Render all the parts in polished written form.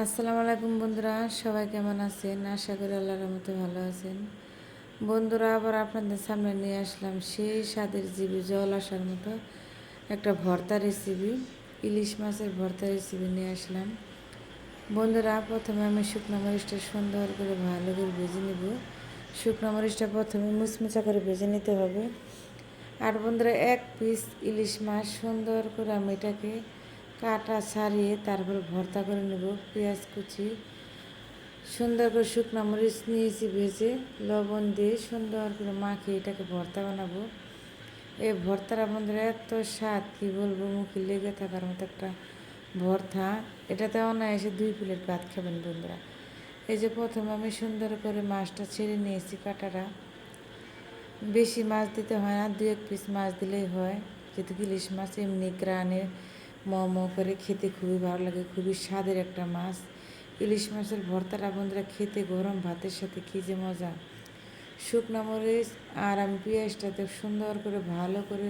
আসসালামু আলাইকুম বন্ধুরা, সবাই কেমন আছেন? আশা করি আল্লাহর রহমতে ভালো আছেন। বন্ধুরা, আবার আপনাদের সামনে নিয়ে আসলাম সেই স্বাদের জিভে জল আসার মতো একটা ভর্তা রেসিপি, ইলিশ মাছের ভর্তা রেসিপি নিয়ে আসলাম। বন্ধুরা, প্রথমে আমি শুকনো মরিচটা সুন্দর করে ভালো করে ভেজে নেব। শুকনো মরিচটা প্রথমে মুচমুচা করে ভেজে নিতে হবে। আর বন্ধুরা, এক পিস ইলিশ মাছ সুন্দর করে আমি এটাকে কাটা ছাড়িয়ে তারপর ভর্তা করে নেব। পেঁয়াজ কুচি, সুন্দর করে শুকনো মরিচ নিয়েছি ভেজে, লবণ দিয়ে সুন্দর করে মাখিয়ে এটাকে ভর্তা বানাবো। এই ভর্তাটা বন্ধুরা এত স্বাদ, কী বলবো, মুখে লেগে থাকার মতো একটা ভর্তা। এটাতে অনায়াসে 2 প্লেট ভাত খাবেন বন্ধুরা। এই যে প্রথমে আমি সুন্দর করে মাছটা ছেড়ে নিয়েছি কাটাটা। বেশি মাছ দিতে হয় না, 2-1 পিস মাছ দিলেই হয়, যেহেতু ইলিশ মাছ এমনি গ্রানে ম করে খেতে খুবই ভালো লাগে, খুবই স্বাদের একটা মাছ। ইলিশ মাছের ভর্তাটা বন্ধুরা খেতে গরম ভাতের সাথে কী যে মজা। শুকনো মরিচ আর আমি পেঁয়াজটাতে সুন্দর করে ভালো করে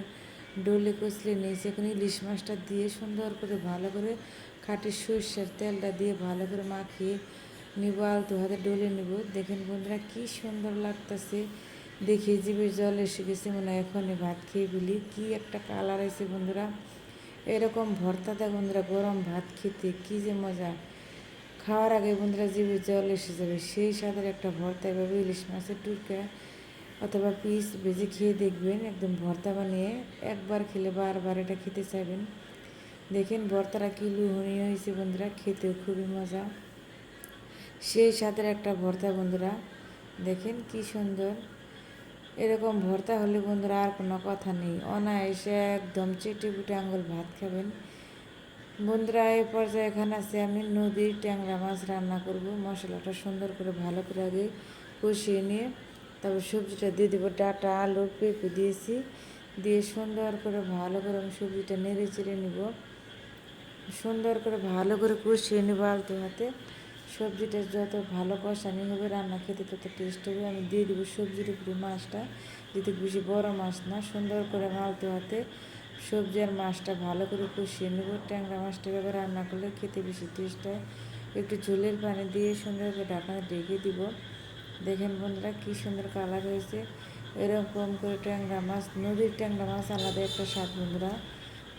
ডলে কষলে নিয়েছি। এখন ইলিশ মাছটা দিয়ে সুন্দর করে ভালো করে খাঁটি সরষের তেলটা দিয়ে ভালো করে মাখিয়ে নিব, আলতো হাতে ডলে নিব। দেখেন বন্ধুরা কী সুন্দর লাগতেছে, দেখে জিভে জল এসে গেছে, মনে হয় এখনই ভাত খেয়ে ফেলি। কী একটা কালার আছে বন্ধুরা, এরকম ভর্তাতে বন্ধুরা গরম ভাত খেতে কী যে মজা। খাওয়ার আগে বন্ধুরা জিভে জল এসে যাবে, সেই স্বাদের একটা ভর্তা। এভাবে ইলিশ মাছের টুকরা অথবা পিস ভেজে খেয়ে দেখবেন, একদম ভর্তা বানিয়ে একবার খেলে বারবার এটা খেতে চাইবেন। দেখেন ভর্তাটা কি লোভনীয় হয়েছে বন্ধুরা, খেতেও খুবই মজা, সেই স্বাদের একটা ভর্তা বন্ধুরা। দেখেন কি সুন্দর, এরকম ভর্তা হলে বন্ধুরা আর কোনো কথা নেই, অনায়াসে একদম চেটে পুটে আঙুল ভাত খাবেন বন্ধুরা। এই পর্যায়ে এখানে আছে আমি নদীর ট্যাংরা মাছ রান্না করব। মশলাটা সুন্দর করে ভালো করে আগে কষিয়ে নিয়ে তারপর সবজিটা দিয়ে দেবো। ডাঁটা, আলু, পেঁপে দিয়েছি, দিয়ে সুন্দর করে ভালো করে আমি সবজিটা নেড়ে চেড়ে নেব। সুন্দর করে ভালো করে কষিয়ে নেব আলতো হাতে। সবজিটা যত ভালো কষানি হবে রান্না খেতে তত টেস্ট হবে। আমি দিয়ে দেবো সবজির উপরে মাছটা, যেহেতু বেশি বড় মাছ না। সুন্দর করে আলতো হাতে সবজি আর মাছটা ভালো করে কষিয়ে নেব। ট্যাংরা মাছটা এভাবে রান্না করলে খেতে বেশি টেস্ট হয়। একটু ঝোলের পানি দিয়ে সুন্দর করে ঢাকনা ঢেকে দিব। দেখেন বন্ধুরা কী সুন্দর কালার হয়েছে। এরকম করে ট্যাংরা মাছ, নদীর ট্যাংরা মাছ আলাদা একটা স্বাদ বন্ধুরা,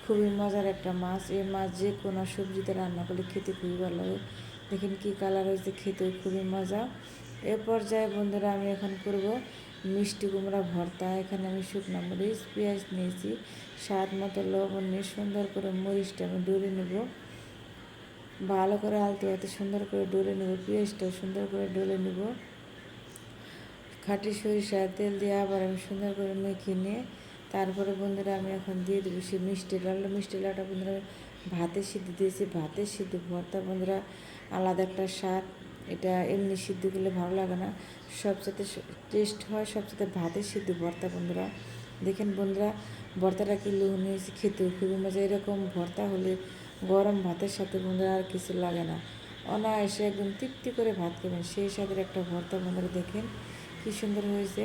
খুবই মজার একটা মাছ। এই মাছ যে কোনো সবজিতে রান্না করলে খেতে খুবই ভালো লাগে। দেখেন কী কালার হয়েছে, খেতেও খুবই মজা। এ পর্যায়ে বন্ধুরা আমি এখন করব মিষ্টি কুমড়া ভর্তা। এখানে আমি শুকনো মরিচ, পেঁয়াজ নিয়েছি, স্বাদ মতো লবণ নিয়ে সুন্দর করে মরিচটা আমি ডলে নেব। ভালো করে আলতো হাতে সুন্দর করে ডলে নেব, পেঁয়াজটাও সুন্দর করে ডলে নেব। খাঁটি সরিষার তেল দিয়ে আবার আমি সুন্দর করে মেখে নিয়ে তারপরে বন্ধুরা আমি এখন দিয়ে দেবো সেই মিষ্টি লাল। মিষ্টি লালটা বন্ধুরা ভাতে সিদ্ধ দিয়েছি। ভাতের সিদ্ধ ভর্তা বন্ধুরা আলাদা একটা স্বাদ, এটা এমনি সিদ্ধ করলে ভালো লাগে না, সবচেয়ে টেস্ট হয় সবচেয়ে ভাতের সিদ্ধ ভর্তা বন্ধুরা। দেখেন বন্ধুরা ভর্তাটা কি লোভনীয় হয়েছে, খেতেও খুবই মজা। এরকম ভর্তা হলে গরম ভাতের সাথে বন্ধুরা আর কিছু লাগে না, অনায়াসে একদম তৃপ্তি করে ভাত খাবেন, সেই স্বাদের একটা ভর্তা বন্ধুরা। দেখেন কী সুন্দর হয়েছে।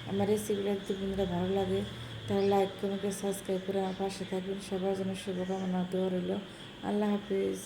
আমার রেসিপিটা যদি বন্ধুরা ভালো লাগে তাহলে লাইক, কমেন্ট, সাবস্ক্রাইব করে আমার পাশে থাকবেন। সবার জন্য শুভকামনা, দোয়া রইল। আল্লাহ হাফিজ।